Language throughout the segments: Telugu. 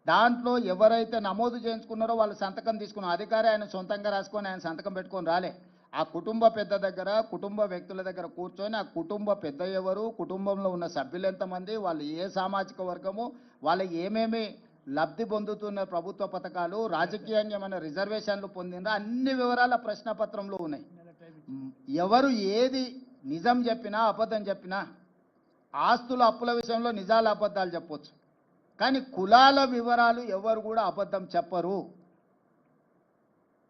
దాంట్లో ఎవరైతే నమోదు చేయించుకున్నారో వాళ్ళు సంతకం తీసుకున్న అధికారి ఆయన సొంతంగా రాసుకొని ఆయన సంతకం పెట్టుకొని రాలే. ఆ కుటుంబ పెద్ద దగ్గర కుటుంబ వ్యక్తుల దగ్గర కూర్చొని ఆ కుటుంబ పెద్ద ఎవరు, కుటుంబంలో ఉన్న సభ్యులు ఎంతమంది, వాళ్ళు ఏ సామాజిక వర్గము, వాళ్ళకి ఏమేమి లబ్ధి పొందుతున్న ప్రభుత్వ పథకాలు, రాజకీయంగా ఏమైనా రిజర్వేషన్లు పొందినరా అన్ని వివరాలు ప్రశ్నపత్రంలో ఉన్నాయి. ఎవరు ఏది నిజం చెప్పినా అబద్ధం చెప్పినా, ఆస్తుల అప్పుల విషయంలో నిజాలు అబద్ధాలు చెప్పొచ్చు, కానీ కులాల వివరాలు ఎవరు కూడా అబద్ధం చెప్పరు.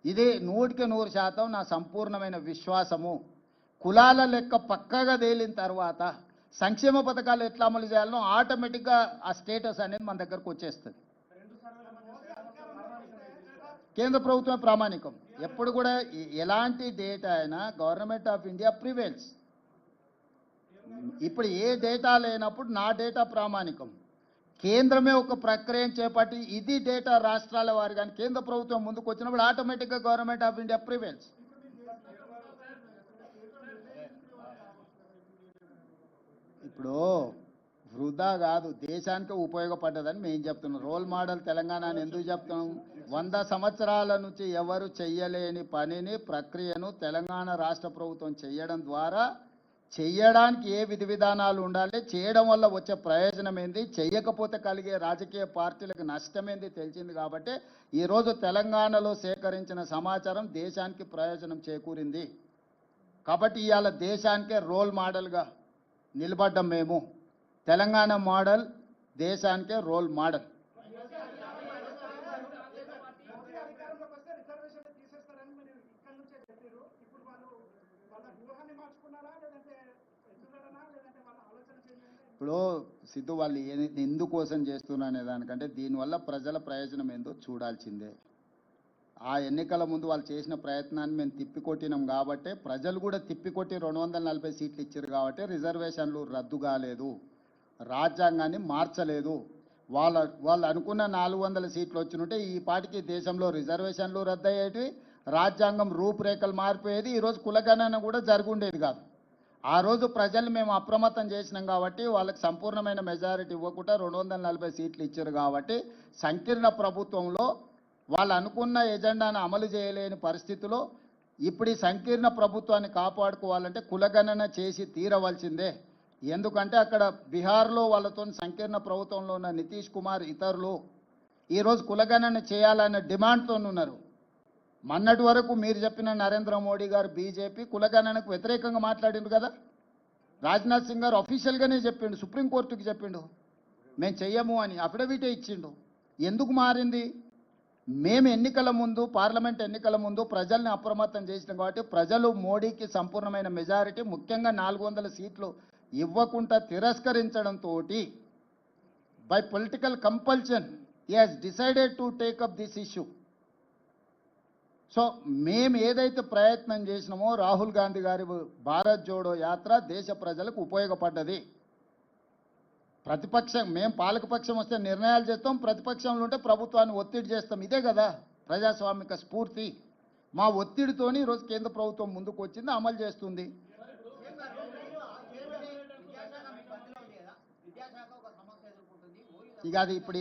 ఇది 100% నా సంపూర్ణమైన విశ్వాసము. కులాల లెక్క పక్కగా తేలిన తర్వాత సంక్షేమ పథకాలు ఎట్లా అమలు చేయాలనో ఆటోమేటిక్గా ఆ స్టేటస్ అనేది మన దగ్గరకు వచ్చేస్తుంది. కేంద్ర ప్రభుత్వం ప్రామాణికం. ఎప్పుడు కూడా ఎలాంటి డేటా అయినా గవర్నమెంట్ ఆఫ్ ఇండియా ప్రివేల్స్. ఇప్పుడు ఏ డేటా లేనప్పుడు నా డేటా ప్రామాణికం. కేంద్రమే ఒక ప్రక్రియను చేపట్టి ఇది డేటా రాష్ట్రాల వారి కానీ కేంద్ర ప్రభుత్వం ముందుకు వచ్చినప్పుడు ఆటోమేటిక్గా గవర్నమెంట్ ఆఫ్ ఇండియా ప్రివేల్స్. ఇప్పుడు వృధా కాదు, దేశానికి ఉపయోగపడ్డదని మేము చెప్తున్నాం. రోల్ మోడల్ తెలంగాణ అని ఎందుకు చెప్తున్నాం? 100 సంవత్సరాల నుంచి ఎవరు చెయ్యలేని పనిని ప్రక్రియను తెలంగాణ రాష్ట్ర ప్రభుత్వం చేయడం ద్వారా చేయడానికి ఏ విధి విధానాలు ఉండాలి, చేయడం వల్ల వచ్చే ప్రయోజనం ఏంది, చేయకపోతే కలిగే రాజకీయ పార్టీలకు నష్టం ఏంది తెలిసింది. కాబట్టి ఈరోజు తెలంగాణలో సేకరించిన సమాచారం దేశానికి ప్రయోజనం చేకూరింది. కాబట్టి ఇవాళ దేశానికే రోల్ మోడల్గా నిలబడ్డం మేము. తెలంగాణ మోడల్ దేశానికే రోల్ మోడల్. ఇప్పుడు సిద్ధు వాళ్ళు ఎందుకోసం చేస్తున్నారు అనే దానికంటే దీనివల్ల ప్రజల ప్రయోజనం ఏందో చూడాల్సిందే. ఆ ఎన్నికల ముందు వాళ్ళు చేసిన ప్రయత్నాన్ని మేము తిప్పికొట్టినాం కాబట్టి, ప్రజలు కూడా తిప్పికొట్టి 240 సీట్లు ఇచ్చారు కాబట్టి రిజర్వేషన్లు రద్దు కాలేదు, రాజ్యాంగాన్ని మార్చలేదు. వాళ్ళు అనుకున్న 400 సీట్లు వచ్చినట్టే ఈ పాటికి దేశంలో రిజర్వేషన్లు రద్దు అయ్యేవి, రాజ్యాంగం రూపురేఖలు మారిపోయేది, ఈరోజు కులగణన కూడా జరుగుండేది కాదు. ఆ రోజు ప్రజలు మేము అప్రమత్తం చేసినాం కాబట్టి వాళ్ళకి సంపూర్ణమైన మెజారిటీ ఇవ్వకుండా 240 సీట్లు ఇచ్చారు కాబట్టి సంకీర్ణ ప్రభుత్వంలో వాళ్ళు అనుకున్న ఎజెండాను అమలు చేయలేని పరిస్థితిలో ఇప్పుడు ఈ సంకీర్ణ ప్రభుత్వాన్ని కాపాడుకోవాలంటే కులగణన చేసి తీరవలసిందే. ఎందుకంటే అక్కడ బీహార్లో వాళ్ళతో సంకీర్ణ ప్రభుత్వంలో ఉన్న నితీష్ కుమార్ ఇతరులు ఈరోజు కులగణన చేయాలనే డిమాండ్తో ఉన్నారు. మొన్నటి వరకు మీరు చెప్పిన నరేంద్ర మోడీ గారు బీజేపీ కులగణనకు వ్యతిరేకంగా మాట్లాడిండు కదా. రాజ్నాథ్ సింగ్ గారు అఫీషియల్గానే చెప్పిండు, సుప్రీంకోర్టుకి చెప్పిండు మేము చెయ్యము అని, అఫిడవిటే ఇచ్చిండు. ఎందుకు మారింది? మేము ఎన్నికల ముందు, పార్లమెంట్ ఎన్నికల ముందు ప్రజల్ని అప్రమత్తం చేసినాం కాబట్టి ప్రజలు మోడీకి సంపూర్ణమైన మెజారిటీ, ముఖ్యంగా 400 సీట్లు ఇవ్వకుండా తిరస్కరించడంతో by political compulsion he has decided to take up this issue. So మేము ఏదైతే ప్రయత్నం చేసినామో రాహుల్ గాంధీ గారి భారత్ జోడో యాత్ర దేశ ప్రజలకు ఉపయోగపడ్డది. ప్రతిపక్షం, మేము పాలకపక్షం వస్తే నిర్ణయాలు చేస్తాం, ప్రతిపక్షంలో ఉంటే ప్రభుత్వాన్ని ఒత్తిడి చేస్తాం. ఇదే కదా ప్రజాస్వామిక స్ఫూర్తి. మా ఒత్తిడితోని ఈరోజు కేంద్ర ప్రభుత్వం ముందుకు వచ్చింది, అమలు చేస్తుంది. ఇక అది ఇప్పుడు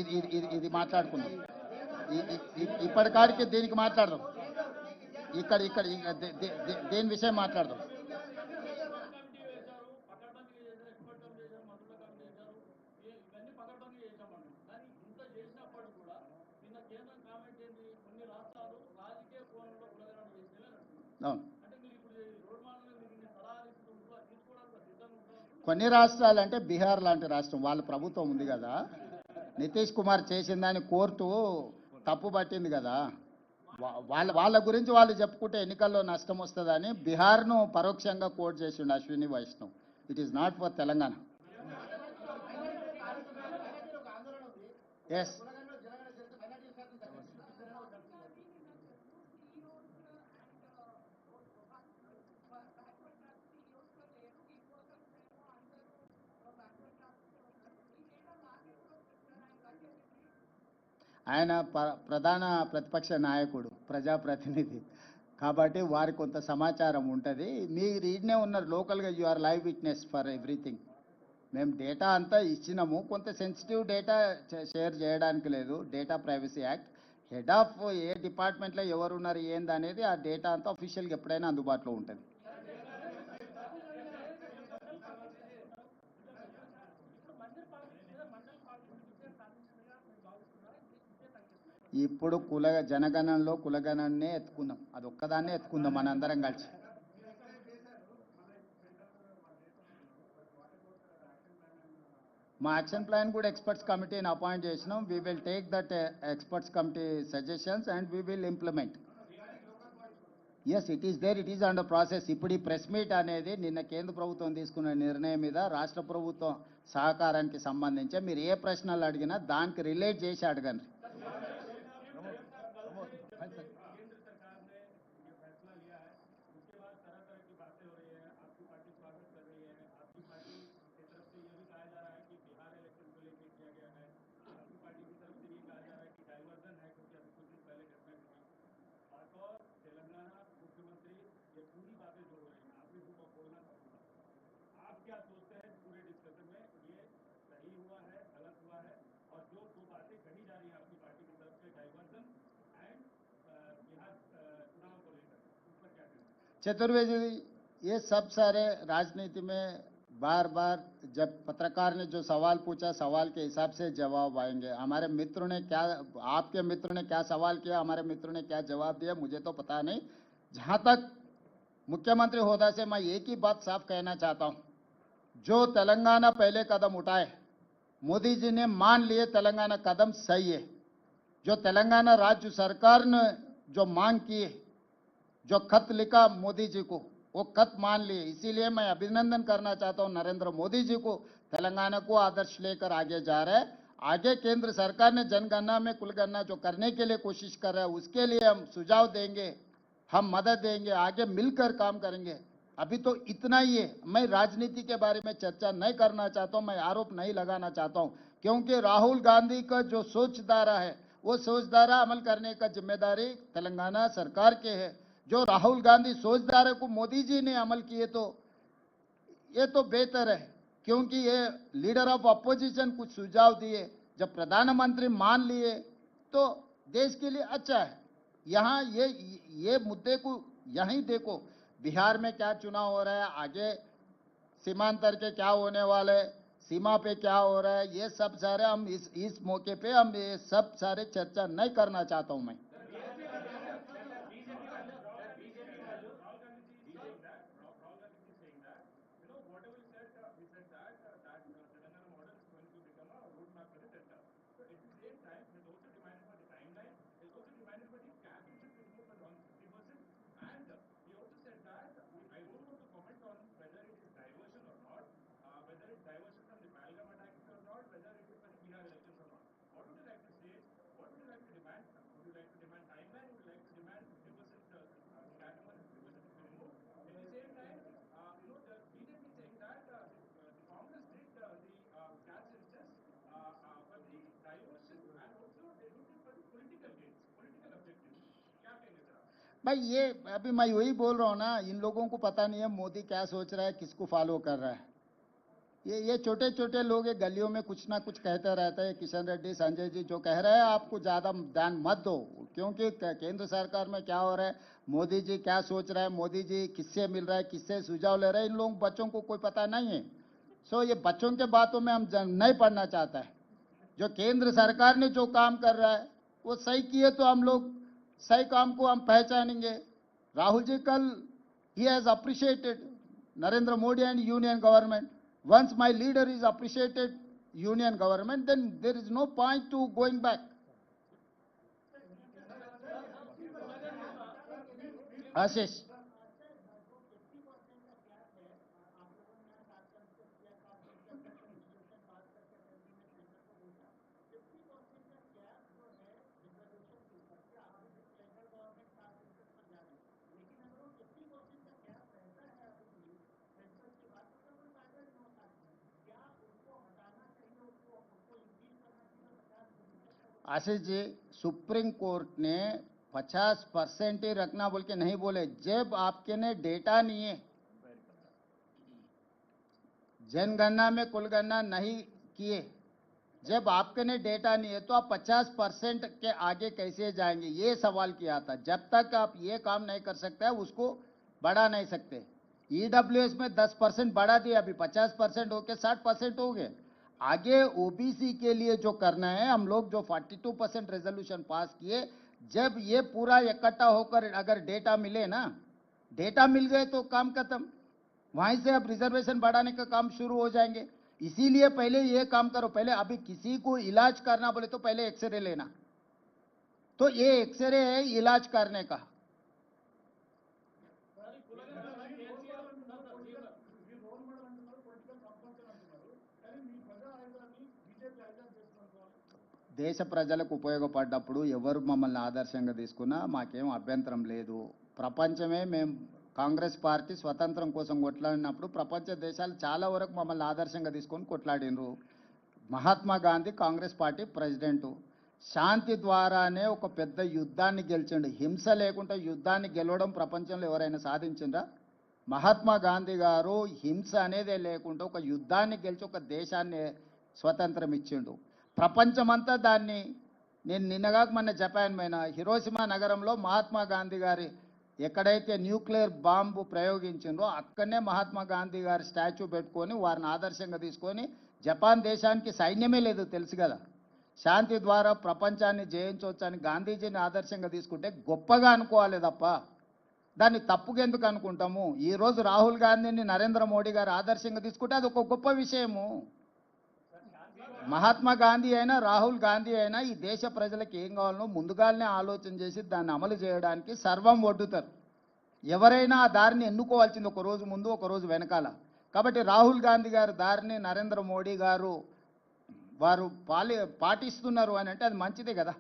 ఇది మాట్లాడుకున్నాం. ఇప్పటికాడికి దీనికి మాట్లాడదాం. ఇక్కడ దేని విషయం మాట్లాడదాం. కొన్ని రాష్ట్రాలు అంటే బీహార్ లాంటి రాష్ట్రం వాళ్ళ ప్రభుత్వం ఉంది కదా, నితీష్ కుమార్ చేసిందని కోర్టు తప్పు పట్టింది కదా, వాళ్ళ గురించి వాళ్ళు చెప్పుకుంటే ఎన్నికల్లో నష్టం వస్తుందని బీహార్ను పరోక్షంగా కోర్టు చేసిండు Ashwini Vaishnaw. It is not for Telangana. Yes, ఆయన ప్రధాన ప్రతిపక్ష నాయకుడు, ప్రజాప్రతినిధి కాబట్టి వారి కొంత సమాచారం ఉంటుంది. మీరు ఈడనే ఉన్నారు లోకల్గా, you are live witness for everything. మేము డేటా అంతా ఇచ్చినాము, కొంత సెన్సిటివ్ డేటా షేర్ చేయడానికి లేదు, data privacy act. Head of ఏ డిపార్ట్మెంట్లో ఎవరున్నారు ఏంది అనేది ఆ డేటా అంతా అఫీషియల్గా ఎప్పుడైనా అందుబాటులో ఉంటుంది. ఇప్పుడు జనగణనలో కులగణనే ఎత్తుకుందాం, అది ఒక్కదాన్నే ఎత్తుకుందాం మనందరం కలిసి. మా యాక్షన్ ప్లాన్ కూడా ఎక్స్పర్ట్స్ కమిటీని అపాయింట్ చేసినాం. We will take that experts committee suggestions and we will implement. Yes, it is there, it is under process. ఇప్పుడు ఈ ప్రెస్ మీట్ అనేది నిన్న కేంద్ర ప్రభుత్వం తీసుకున్న నిర్ణయం మీద రాష్ట్ర ప్రభుత్వం సహకారానికి సంబంధించి మీరు ఏ ప్రశ్నలు అడిగినా దానికి రిలేట్ చేసి అడగండి. चतुर्वेदी जी, ये सब सारे राजनीति में बार बार जब पत्रकार ने जो सवाल पूछा, सवाल के हिसाब से जवाब आएंगे. हमारे मित्र ने क्या, आपके मित्र ने क्या सवाल किया, हमारे मित्र ने क्या जवाब दिया, मुझे तो पता नहीं. जहां तक मुख्यमंत्री होदा से मैं एक ही बात साफ कहना चाहता हूं, जो तेलंगाना पहले कदम उठाए, मोदी जी ने मान लिए तेलंगाना कदम सही है. जो तेलंगाना राज्य सरकार ने जो मांग की है, जो खत लिखा मोदी जी को, वो खत मान लिए. इसीलिए मैं अभिनंदन करना चाहता हूं नरेंद्र मोदी जी को. तेलंगाना को आदर्श लेकर आगे जा रहे हैं. आगे केंद्र सरकार ने जनगणना में कुलगणना जो करने के लिए कोशिश कर रहा है, उसके लिए हम सुझाव देंगे, हम मदद देंगे, आगे मिलकर काम करेंगे. अभी तो इतना ही है. मैं राजनीति के बारे में चर्चा नहीं करना चाहता हूं, मैं आरोप नहीं लगाना चाहता हूं, क्योंकि राहुल गांधी का जो सोचधारा है, वो सोचधारा अमल करने का जिम्मेदारी तेलंगाना सरकार के है. जो राहुल गांधी सोचधारा को मोदी जी ने अमल किए तो ये तो बेहतर है, क्योंकि ये लीडर ऑफ अपोजिशन कुछ सुझाव दिए, जब प्रधानमंत्री मान लिए तो देश के लिए अच्छा है. यहाँ ये मुद्दे को यहीं देखो, बिहार में क्या चुनाव हो रहा है, आगे सीमांतर के क्या होने वाले, सीमा पे क्या हो रहा है, ये सब सारे हम इस मौके पे हम ये सब सारे चर्चा नहीं करना चाहता हूं मैं. भाई ये अभी मैं वही बोल रहा हूँ ना, इन लोगों को पता नहीं है मोदी क्या सोच रहा है, किसको फॉलो कर रहा है. ये छोटे छोटे लोग ये गलियों में कुछ ना कुछ कहते रहते हैं. किशन रेड्डी, संजय जी जो कह रहे हैं, आपको ज्यादा ध्यान मत दो, क्योंकि केंद्र सरकार में क्या हो रहा है, मोदी जी क्या सोच रहा है, मोदी जी किससे मिल रहा है, किससे सुझाव ले रहे हैं, इन लोग बच्चों को कोई पता नहीं है. सो ये बच्चों के बातों में हम नहीं पढ़ना चाहता है. जो केंद्र सरकार ने जो काम कर रहा है वो सही किए तो हम लोग सही काम को हम पहचानेंगे. राहुल जी कल he has appreciated Narendra Modi and union government. Once my leader is appreciated union government, then there is no point to going back. Ashish. Ashish ji, supreme court ने 50% ही रखना बोल के नहीं बोले. जब आपके ने डेटा नहीं है, जनगणना में कुलगणना नहीं किए, जब आपके ने डेटा नहीं है तो आप 50% के आगे कैसे जाएंगे, ये सवाल किया था। जब तक आप ये काम नहीं कर सकते उसको बढ़ा नहीं सकते। ईडब्ल्यूएस में 10% बढ़ा दिया, अभी 50% हो के 60% हो गए। आगे ओबीसी के लिए जो करना है, हम लोग जो 42% रेजोल्यूशन पास किए, जब ये पूरा इकट्ठा होकर अगर डेटा मिले ना, डेटा मिल गए तो काम खत्म। वहीं से अब रिजर्वेशन बढ़ाने का काम शुरू हो जाएंगे। इसीलिए पहले ये काम करो, पहले अभी किसी को इलाज करना बोले तो पहले एक्सरे लेना, तो ये एक्सरे है इलाज करने का। దేశ ప్రజలకు ఉపయోగపడ్డప్పుడు ఎవరు మమ్మల్ని ఆదర్శంగా తీసుకున్నా మాకేం అభ్యంతరం లేదు. ప్రపంచమే మేము కాంగ్రెస్ పార్టీ స్వతంత్రం కోసం కొట్లాడినప్పుడు ప్రపంచ దేశాలు చాలా వరకు మమ్మల్ని ఆదర్శంగా తీసుకొని కొట్లాడినరు. మహాత్మా గాంధీ కాంగ్రెస్ పార్టీ ప్రెసిడెంటు, శాంతి ద్వారానే ఒక పెద్ద యుద్ధాన్ని గెలిచిండు. హింస లేకుండా యుద్ధాన్ని గెలవడం ప్రపంచంలో ఎవరైనా సాధించిండ్రా? మహాత్మా గాంధీ గారు హింస అనేదే లేకుండా ఒక యుద్ధాన్ని గెలిచి ఒక దేశాన్ని స్వతంత్రం ఇచ్చిండు. ప్రపంచమంతా దాన్ని, నేను నిన్నగాక మొన్న జపాన్ పైన హిరోషిమా నగరంలో మహాత్మా గాంధీ గారి ఎక్కడైతే న్యూక్లియర్ బాంబు ప్రయోగించిందో అక్కడనే మహాత్మా గాంధీ గారి స్టాచ్యూ పెట్టుకొని వారిని ఆదర్శంగా తీసుకొని, జపాన్ దేశానికి సైన్యమే లేదు తెలుసు కదా, శాంతి ద్వారా ప్రపంచాన్ని జయించవచ్చని గాంధీజీని ఆదర్శంగా తీసుకుంటే గొప్పగా అనుకోవాలి తప్ప దాన్ని తప్పుగా ఎందుకు అనుకుంటాము? ఈరోజు రాహుల్ గాంధీని నరేంద్ర మోడీ గారు ఆదర్శంగా తీసుకుంటే అది ఒక గొప్ప విషయము. మహాత్మా గాంధీ అయినా రాహుల్ గాంధీ అయినా ఈ దేశ ప్రజలకు ఏం కావాలనో ముందుగానే ఆలోచన చేసి దాన్ని అమలు చేయడానికి సర్వం ఒడ్డుతారు. ఎవరైనా ఆ దారిని ఎన్నుకోవాల్సింది ఒక రోజు ముందు ఒక రోజు వెనకాల. కాబట్టి రాహుల్ గాంధీ గారి దారిని నరేంద్ర మోడీ గారు వారు పాటిస్తున్నారు అని అంటే అది మంచిదే కదా.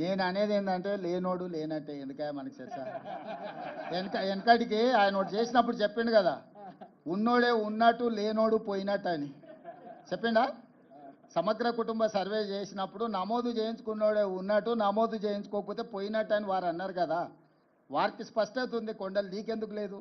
నేను అనేది ఏంటంటే లేనోడు లేనట్టే, ఎందుకే మనకి చర్చ. వెనకడికి ఆయన ఒకటి చేసినప్పుడు చెప్పిండు కదా, ఉన్నోడే ఉన్నట్టు లేనోడు పోయినట్టు అని చెప్పిండా. సమగ్ర కుటుంబ సర్వే చేసినప్పుడు నమోదు చేయించుకున్నోడే ఉన్నట్టు, నమోదు చేయించుకోకపోతే పోయినట్టు అని వారు అన్నారు కదా. వారికి స్పష్టత ఉంది, కొండలు నీకెందుకు లేదు?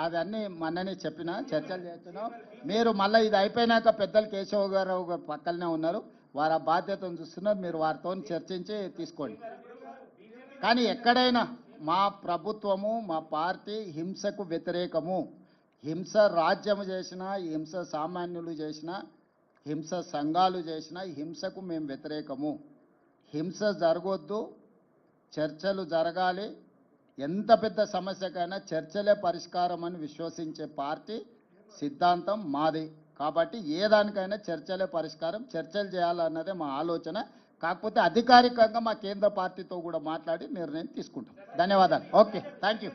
అవన్నీ మొన్ననే చెప్పిన, చర్చలు చేస్తున్నాం. మీరు మళ్ళీ ఇది అయిపోయినాక పెద్దలు కేశవ్ గారు పక్కనే ఉన్నారు, వారి బాధ్యతను చూస్తున్నారు, మీరు వారితో చర్చించి తీసుకోండి. కానీ ఎక్కడైనా మా ప్రభుత్వము మా పార్టీ హింసకు వ్యతిరేకము. హింస రాజ్యము చేసినా, హింస సామాన్యులు చేసినా, హింస సంఘాలు చేసినా హింసకు మేము వ్యతిరేకము. హింస జరగొద్దు, చర్చలు జరగాలి. ఎంత పెద్ద సమస్యకైనా చర్చలే పరిష్కారం అని విశ్వసించే పార్టీ సిద్ధాంతం మాది. కాబట్టి ఏ దానికైనా చర్చలే పరిష్కారం, చర్చలు చేయాలన్నదే మా ఆలోచన. కాకపోతే అధికారికంగా మా కేంద్ర పార్టీతో కూడా మాట్లాడి నిర్ణయం తీసుకుంటాం. ధన్యవాదాలు. Okay, thank you.